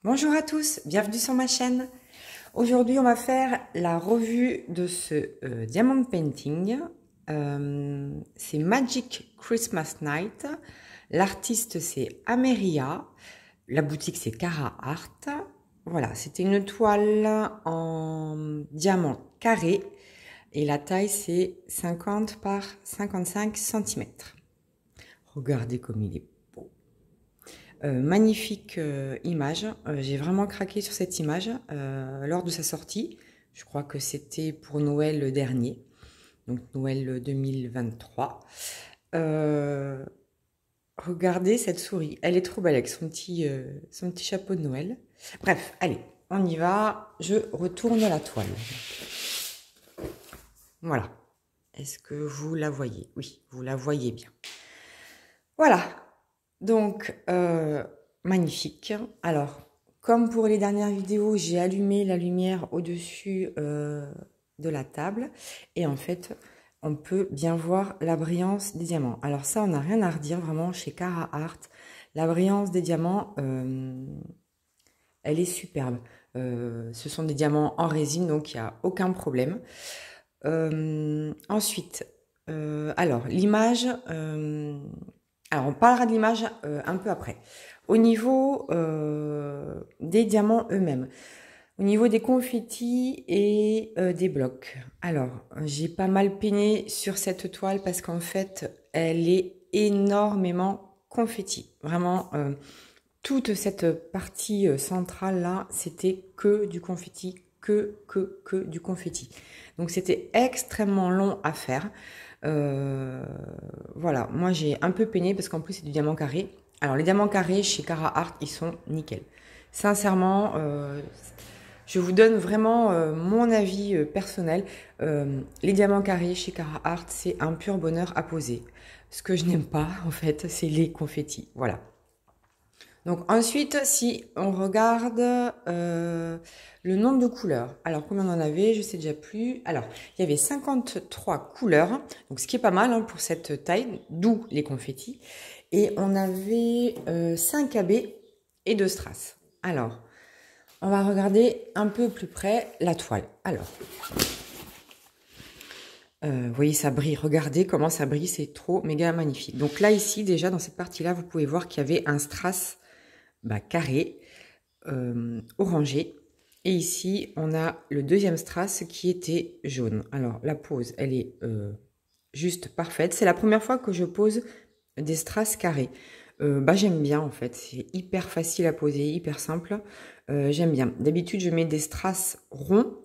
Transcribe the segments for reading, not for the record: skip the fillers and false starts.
Bonjour à tous, bienvenue sur ma chaîne. Aujourd'hui, on va faire la revue de ce diamond painting. C'est Magic Christmas Night. L'artiste, c'est Ameria. La boutique, c'est Cara Art. Voilà, c'était une toile en diamant carré. Et la taille, c'est 50 par 55 cm. Regardez comme il est beau. Magnifique image, j'ai vraiment craqué sur cette image lors de sa sortie. Je crois que c'était pour Noël dernier, donc Noël 2023. Regardez cette souris, elle est trop belle avec son petit chapeau de Noël. Bref, allez, on y va, je retourne la toile. Voilà, est-ce que vous la voyez? Oui, vous la voyez bien. Voilà. Donc, magnifique. Alors, comme pour les dernières vidéos, j'ai allumé la lumière au-dessus de la table. Et en fait, on peut bien voir la brillance des diamants. Alors ça, on n'a rien à redire vraiment chez Cara Art. La brillance des diamants, elle est superbe. Ce sont des diamants en résine, donc il n'y a aucun problème. Ensuite, alors, l'image... alors, on parlera de l'image un peu après. Au niveau des diamants eux-mêmes, au niveau des confettis et des blocs. Alors, j'ai pas mal peiné sur cette toile parce qu'en fait, elle est énormément confetti. Vraiment, toute cette partie centrale là, c'était que du confetti, que du confetti. Donc, c'était extrêmement long à faire. Voilà, moi j'ai un peu peiné parce qu'en plus c'est du diamant carré. Alors les diamants carrés chez Cara Art, ils sont nickel. Sincèrement, je vous donne vraiment mon avis personnel. Les diamants carrés chez Cara Art, c'est un pur bonheur à poser. Ce que je n'aime pas en fait, c'est les confettis. Voilà. Donc ensuite, si on regarde le nombre de couleurs. Alors combien on en avait, je sais déjà plus. Alors, il y avait 53 couleurs, donc ce qui est pas mal hein, pour cette taille, d'où les confettis. Et on avait 5 AB et 2 strass. Alors, on va regarder un peu plus près la toile. Alors, vous voyez, ça brille. Regardez comment ça brille, c'est trop méga magnifique. Donc là, ici, déjà, dans cette partie-là, vous pouvez voir qu'il y avait un strass carré, orangé. Et ici, on a le deuxième strass qui était jaune. Alors, la pose, elle est juste parfaite. C'est la première fois que je pose des strass carrés. J'aime bien, en fait. C'est hyper facile à poser, hyper simple. J'aime bien. D'habitude, je mets des strass ronds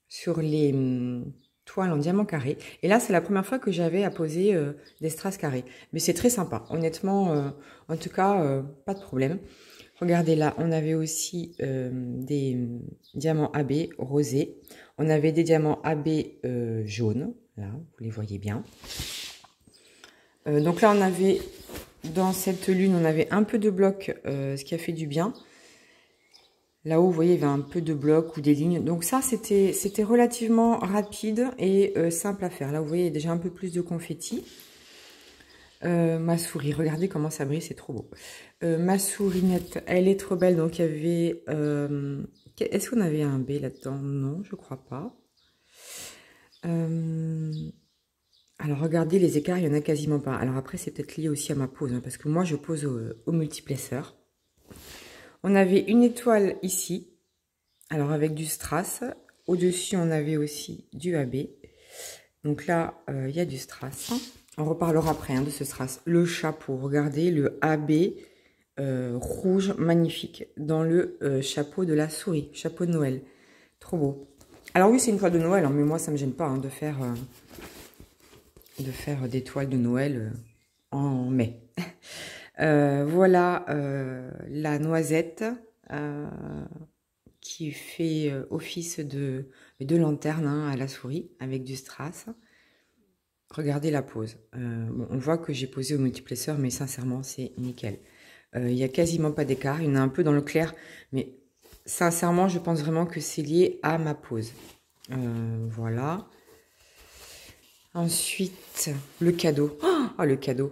sur les toiles en diamant carré. Et là, c'est la première fois que j'avais à poser des strass carrés. Mais c'est très sympa. Honnêtement, en tout cas, pas de problème. Regardez là, on avait aussi des diamants AB rosés. On avait des diamants AB jaunes. Là, vous les voyez bien. Donc là, on avait, dans cette lune, on avait un peu de bloc, ce qui a fait du bien. Là-haut, vous voyez, il y avait un peu de blocs ou des lignes. Donc ça, c'était relativement rapide et simple à faire. Là, vous voyez, il y a déjà un peu plus de confetti. Ma souris, regardez comment ça brille, c'est trop beau. Ma sourinette, elle est trop belle. Donc, il y avait... est-ce qu'on avait un B là-dedans? Non, je crois pas. Alors, regardez les écarts, il n'y en a quasiment pas. Alors après, c'est peut-être lié aussi à ma pose, hein, parce que moi, je pose au multiplesseur. On avait une étoile ici, alors avec du strass. Au-dessus, on avait aussi du AB. Donc là, il y a du strass. On reparlera après hein, de ce strass. Le chapeau, regardez, le AB rouge, magnifique, dans le chapeau de la souris, chapeau de Noël. Trop beau. Alors oui, c'est une toile de Noël, hein, mais moi, ça ne me gêne pas hein, de faire des toiles de Noël en mai. Voilà la noisette qui fait office de lanterne hein, à la souris avec du strass. Regardez la pose. Bon, on voit que j'ai posé au multiplesseur, mais sincèrement, c'est nickel. Il n'y a quasiment pas d'écart. Il y en a un peu dans le clair, mais sincèrement, je pense vraiment que c'est lié à ma pose. Voilà. Ensuite, le cadeau. Oh, le cadeau.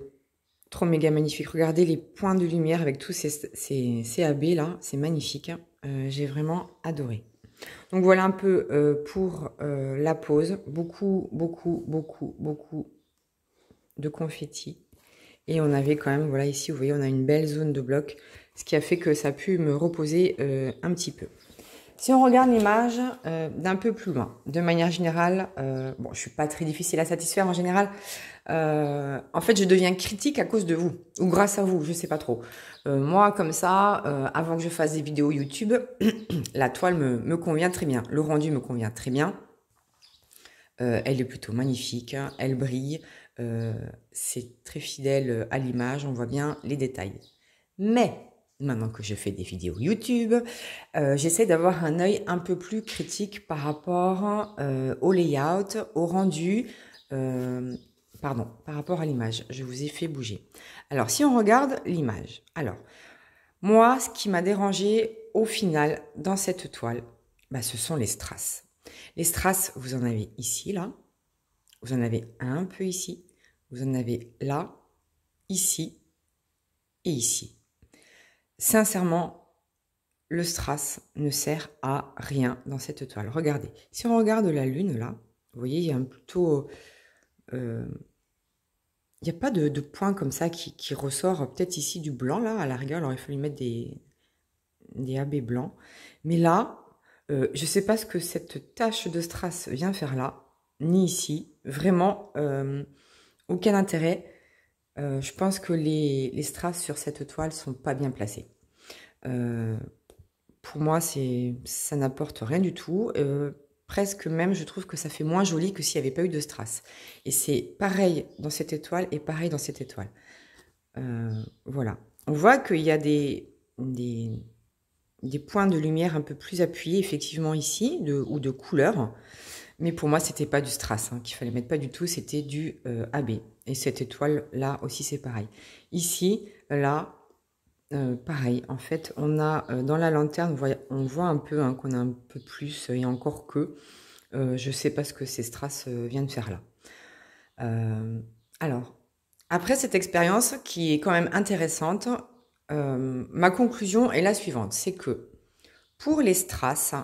Trop méga magnifique. Regardez les points de lumière avec tous ces AB là. C'est magnifique. J'ai vraiment adoré. Donc voilà un peu pour la pose. Beaucoup de confettis. Et on avait quand même, voilà ici, vous voyez, on a une belle zone de bloc. Ce qui a fait que ça a pu me reposer un petit peu. Si on regarde l'image d'un peu plus loin, de manière générale, bon, je suis pas très difficile à satisfaire en général. En fait, je deviens critique à cause de vous, ou grâce à vous, je sais pas trop. Moi, comme ça, avant que je fasse des vidéos YouTube, la toile me convient très bien. Le rendu me convient très bien. Elle est plutôt magnifique, hein, elle brille. C'est très fidèle à l'image, on voit bien les détails. Mais maintenant que je fais des vidéos YouTube, j'essaie d'avoir un œil un peu plus critique par rapport au layout, au rendu, pardon, par rapport à l'image. Je vous ai fait bouger. Alors, si on regarde l'image, alors, moi, ce qui m'a dérangé au final dans cette toile, bah, ce sont les strass. Les strass, vous en avez ici, là. Vous en avez un peu ici. Vous en avez là, ici et ici. Sincèrement, le strass ne sert à rien dans cette toile. Regardez, si on regarde la lune là, vous voyez, il y a un plutôt... il n'y a pas de point comme ça qui ressort. Peut-être ici du blanc là, à la rigueur, alors il faut lui mettre des AB blancs. Mais là, je ne sais pas ce que cette tache de strass vient faire là, ni ici. Vraiment, aucun intérêt. Je pense que les strass sur cette toile sont pas bien placés. Pour moi, ça n'apporte rien du tout. Presque même, je trouve que ça fait moins joli que s'il n'y avait pas eu de strass. Et c'est pareil dans cette étoile et pareil dans cette étoile. Voilà. On voit qu'il y a des points de lumière un peu plus appuyés, effectivement, ici, ou de couleur. Mais pour moi, c'était pas du strass qu'il fallait mettre, pas du tout, c'était du AB. Et cette étoile-là aussi, c'est pareil. Ici, là, pareil. En fait, on a dans la lanterne, on voit un peu qu'on a un peu plus, et encore que, je sais pas ce que ces strass viennent faire là. Alors, après cette expérience qui est quand même intéressante, ma conclusion est la suivante, c'est que pour les strass,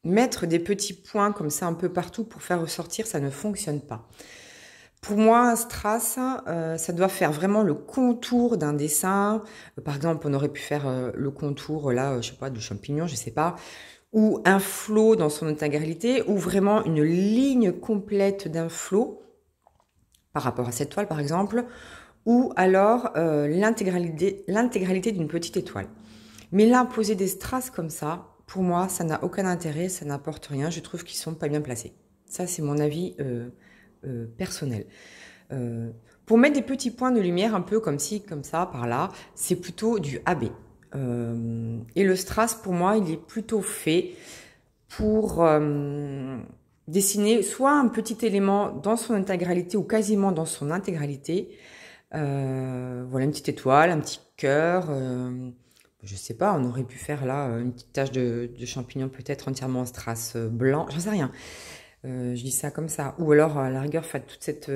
mettre des petits points comme ça un peu partout pour faire ressortir, ça ne fonctionne pas. Pour moi, un strass, ça doit faire vraiment le contour d'un dessin. Par exemple, on aurait pu faire le contour, là, je sais pas, du champignon, je sais pas, ou un flot dans son intégralité, ou vraiment une ligne complète d'un flot, par rapport à cette toile, par exemple, ou alors l'intégralité d'une petite étoile. Mais là, poser des strass comme ça, pour moi, ça n'a aucun intérêt, ça n'apporte rien. Je trouve qu'ils sont pas bien placés. Ça, c'est mon avis personnel. Pour mettre des petits points de lumière, un peu comme ci, comme ça, par là, c'est plutôt du AB. Et le strass, pour moi, il est plutôt fait pour dessiner soit un petit élément dans son intégralité ou quasiment dans son intégralité. Voilà, une petite étoile, un petit cœur. Je sais pas, on aurait pu faire là une petite tache de champignon peut-être entièrement en strass blanc, j'en sais rien. Je dis ça comme ça. Ou alors, à la rigueur, faites toute cette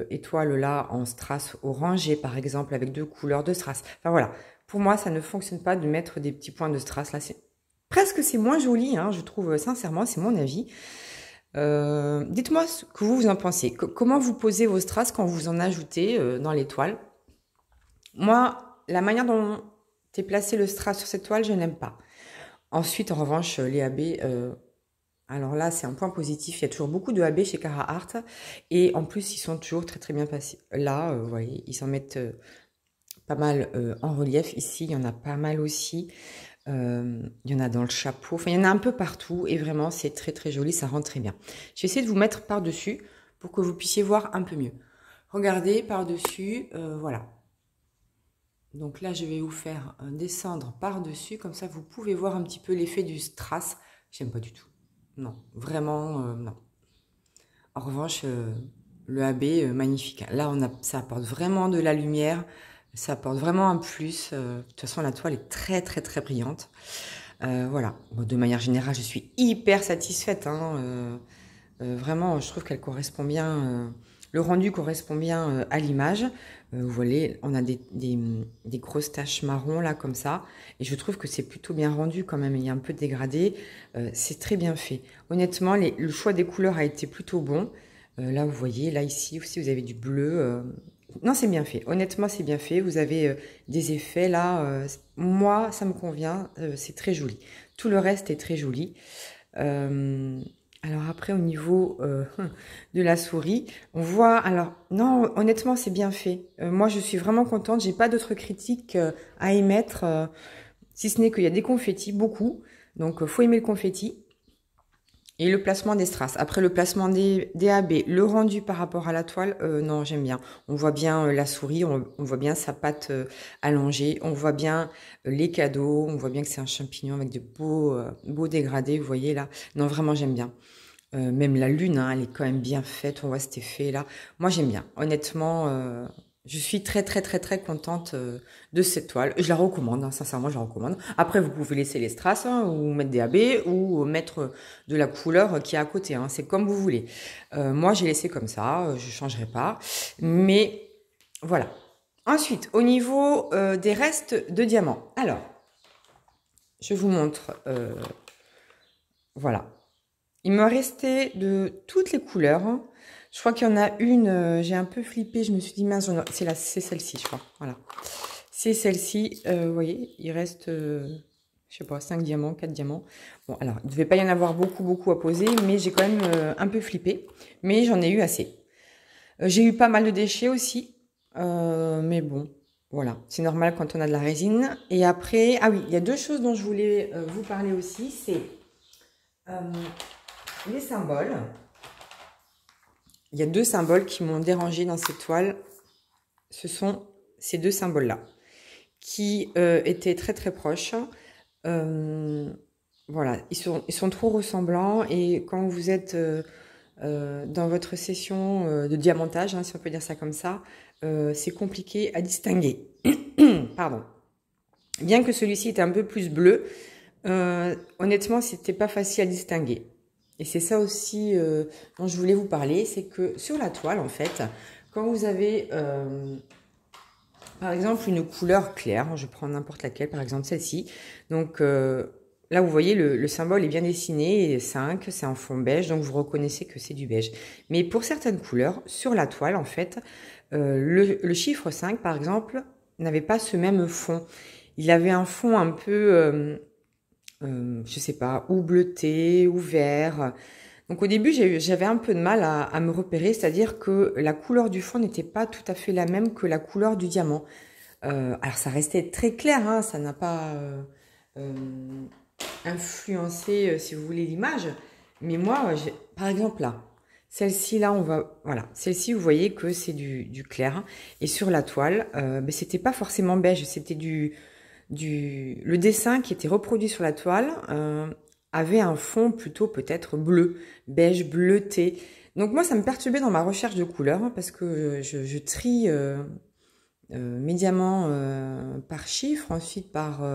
étoile-là en strass orangé, par exemple, avec 2 couleurs de strass. Enfin voilà, pour moi, ça ne fonctionne pas de mettre des petits points de strass. Là, c'est moins joli, hein, je trouve, sincèrement, c'est mon avis. Dites-moi ce que vous en pensez. Comment vous posez vos strass quand vous en ajoutez dans l'étoile? Moi, la manière dont est placé le strass sur cette toile, je n'aime pas. Ensuite, en revanche, les AB, alors là, c'est un point positif. Il y a toujours beaucoup de AB chez Carhartt. Et en plus, ils sont toujours très très bien passés. Là, vous voyez, ils s'en mettent pas mal en relief. Ici, il y en a pas mal aussi. Il y en a dans le chapeau. Enfin, il y en a un peu partout. Et vraiment, c'est très très joli. Ça rend très bien. Je vais essayer de vous mettre par-dessus pour que vous puissiez voir un peu mieux. Regardez par-dessus. Voilà. Donc là, je vais vous faire descendre par-dessus. Comme ça, vous pouvez voir un petit peu l'effet du strass. J'aime pas du tout. Non, vraiment, non. En revanche, le AB, magnifique. Là, ça apporte vraiment de la lumière. Ça apporte vraiment un plus. De toute façon, la toile est très, très, très brillante. Voilà. Bon, de manière générale, je suis hyper satisfaite. Hein. Vraiment, je trouve qu'elle correspond bien Le rendu correspond bien à l'image. Vous voyez, on a des grosses taches marron là comme ça. Et je trouve que c'est plutôt bien rendu quand même. Il y a un peu de dégradé. C'est très bien fait. Honnêtement, le choix des couleurs a été plutôt bon. Là, vous voyez, là ici aussi, vous avez du bleu. Non, c'est bien fait. Honnêtement, c'est bien fait. Vous avez des effets là. Moi, ça me convient. C'est très joli. Tout le reste est très joli. Alors après, au niveau de la souris, on voit... Alors, non, honnêtement, c'est bien fait. Moi, je suis vraiment contente. J'ai pas d'autres critiques à émettre, si ce n'est qu'il y a des confettis, beaucoup. Donc, faut aimer le confetti. Et le placement des strass. Après, le placement des AB, le rendu par rapport à la toile, non, j'aime bien. On voit bien la souris, on voit bien sa patte allongée, on voit bien les cadeaux, on voit bien que c'est un champignon avec de beaux dégradés, vous voyez là. Non, vraiment, j'aime bien. Même la lune, hein, elle est quand même bien faite, on voit cet effet-là. Moi, j'aime bien. Honnêtement, je suis très, très, très, très contente de cette toile. Je la recommande, hein, sincèrement, je la recommande. Après, vous pouvez laisser les strass, hein, ou mettre des AB, ou mettre de la couleur qui est à côté. Hein, c'est comme vous voulez. Moi, j'ai laissé comme ça, je ne changerai pas. Mais voilà. Ensuite, au niveau des restes de diamants. Alors, je vous montre. Voilà. Il me restait de toutes les couleurs. Je crois qu'il y en a une, j'ai un peu flippé, je me suis dit mince, c'est celle-ci, je crois. Voilà. C'est celle-ci, vous voyez, il reste, je sais pas, 5 diamants, 4 diamants. Bon, alors, il ne devait pas y en avoir beaucoup, beaucoup à poser, mais j'ai quand même un peu flippé. Mais j'en ai eu assez. J'ai eu pas mal de déchets aussi, mais bon, voilà. C'est normal quand on a de la résine. Et après, ah oui, il y a deux choses dont je voulais vous parler aussi, c'est... les symboles. Il y a deux symboles qui m'ont dérangé dans cette toile. Ce sont ces deux symboles-là qui étaient très très proches. Voilà, ils sont trop ressemblants et quand vous êtes dans votre session de diamantage, hein, si on peut dire ça comme ça, c'est compliqué à distinguer. Pardon. Bien que celui-ci était un peu plus bleu, honnêtement, c'était pas facile à distinguer. Et c'est ça aussi dont je voulais vous parler, c'est que sur la toile, en fait, quand vous avez, par exemple, une couleur claire, je prends n'importe laquelle, par exemple celle-ci, donc là, vous voyez, le symbole est bien dessiné, 5, c'est en fond beige, donc vous reconnaissez que c'est du beige. Mais pour certaines couleurs, sur la toile, en fait, le chiffre 5, par exemple, n'avait pas ce même fond. Il avait un fond un peu... je sais pas, ou bleuté, ou vert. Donc au début, j'avais un peu de mal à me repérer, c'est-à-dire que la couleur du fond n'était pas tout à fait la même que la couleur du diamant. Alors ça restait très clair, hein, ça n'a pas influencé, si vous voulez, l'image. Mais moi, par exemple là, celle-ci là, voilà, celle-ci, vous voyez que c'est du clair. Et sur la toile, ben, c'était pas forcément beige, c'était le dessin qui était reproduit sur la toile avait un fond plutôt peut-être bleu, beige, bleuté. Donc moi, ça me perturbait dans ma recherche de couleurs hein, parce que je trie mes diamants par chiffre, ensuite par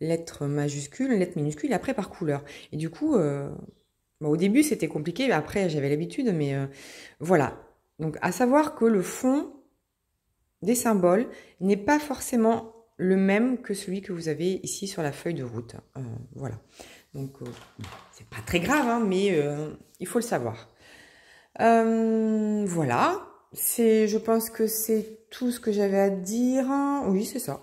lettres majuscules, lettres minuscules, et après par couleur. Et du coup, bon, au début, c'était compliqué, après, j'avais l'habitude, mais voilà. Donc, à savoir que le fond des symboles n'est pas forcément le même que celui que vous avez ici sur la feuille de route. Voilà. Donc, c'est pas très grave, hein, mais il faut le savoir. Voilà. Je pense que c'est tout ce que j'avais à dire. Oui, c'est ça.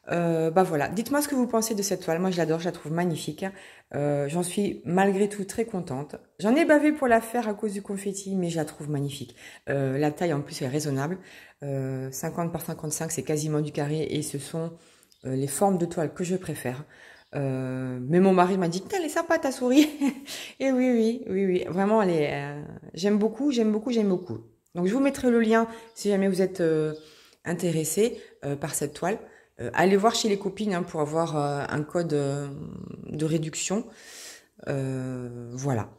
Bah voilà. Dites-moi ce que vous pensez de cette toile. Moi, je l'adore, je la trouve magnifique. J'en suis malgré tout très contente. J'en ai bavé pour la faire à cause du confetti, mais je la trouve magnifique. La taille, en plus, est raisonnable. 50 par 55, c'est quasiment du carré et ce sont les formes de toile que je préfère. Mais mon mari m'a dit, elle est sympa ta souris. Et oui, vraiment, j'aime beaucoup, j'aime beaucoup, j'aime beaucoup. Donc, je vous mettrai le lien si jamais vous êtes intéressé par cette toile. Allez voir chez les copines hein, pour avoir un code de réduction. Voilà.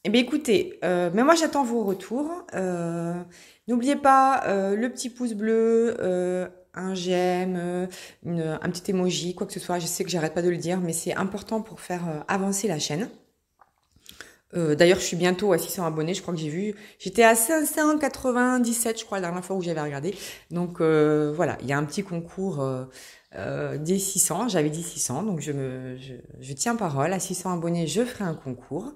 Eh bien, écoutez, mais moi, j'attends vos retours. N'oubliez pas le petit pouce bleu, un j'aime, un petit emoji, quoi que ce soit. Je sais que j'arrête pas de le dire, mais c'est important pour faire avancer la chaîne. D'ailleurs, je suis bientôt à 600 abonnés. Je crois que j'ai vu, j'étais à 597, je crois, la dernière fois où j'avais regardé. Donc voilà, il y a un petit concours des 600. J'avais dit 600, donc je tiens parole. À 600 abonnés, je ferai un concours.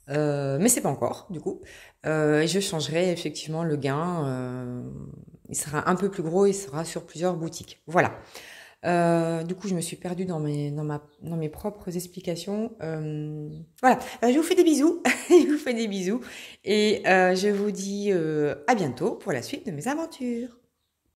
Mais c'est pas encore, du coup. Et je changerai effectivement le gain. Il sera un peu plus gros, il sera sur plusieurs boutiques. Voilà. Du coup, je me suis perdue dans mes propres explications. Voilà. Je vous fais des bisous. Je vous fais des bisous. Et je vous dis à bientôt pour la suite de mes aventures.